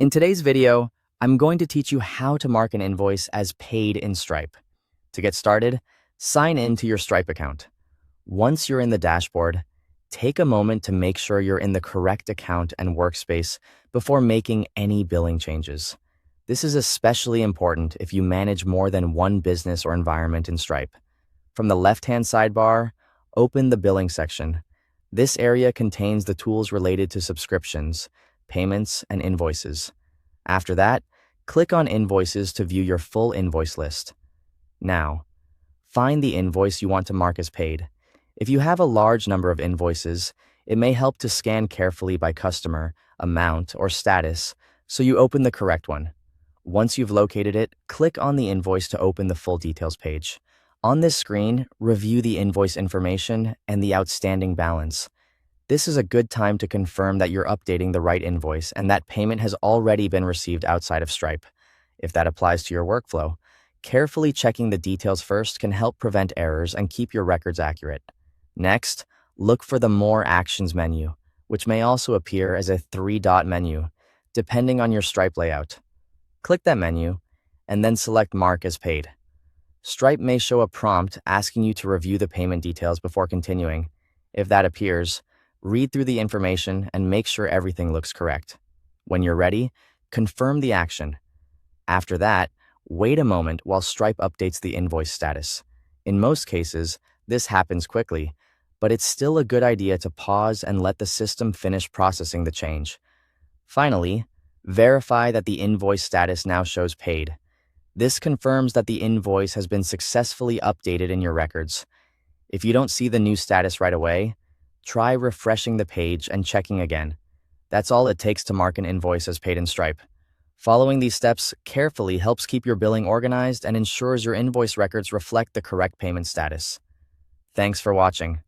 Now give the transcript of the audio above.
In today's video, I'm going to teach you how to mark an invoice as paid in Stripe. To get started, sign in to your Stripe account. Once you're in the dashboard, take a moment to make sure you're in the correct account and workspace before making any billing changes. This is especially important if you manage more than one business or environment in Stripe. From the left-hand sidebar, open the billing section. This area contains the tools related to subscriptions, payments, and invoices. After that, click on Invoices to view your full invoice list. Now, find the invoice you want to mark as paid. If you have a large number of invoices, it may help to scan carefully by customer, amount, or status, so you open the correct one. Once you've located it, click on the invoice to open the full details page. On this screen, review the invoice information and the outstanding balance. This is a good time to confirm that you're updating the right invoice and that payment has already been received outside of Stripe. If that applies to your workflow, carefully checking the details first can help prevent errors and keep your records accurate. Next, look for the More Actions menu, which may also appear as a three-dot menu, depending on your Stripe layout. Click that menu, and then select Mark as Paid. Stripe may show a prompt asking you to review the payment details before continuing. If that appears, read through the information and make sure everything looks correct. When you're ready, confirm the action. After that, wait a moment while Stripe updates the invoice status. In most cases, this happens quickly, but it's still a good idea to pause and let the system finish processing the change. Finally, verify that the invoice status now shows paid. This confirms that the invoice has been successfully updated in your records. If you don't see the new status right away, try refreshing the page and checking again. That's all it takes to mark an invoice as paid in Stripe. Following these steps carefully helps keep your billing organized and ensures your invoice records reflect the correct payment status. Thanks for watching.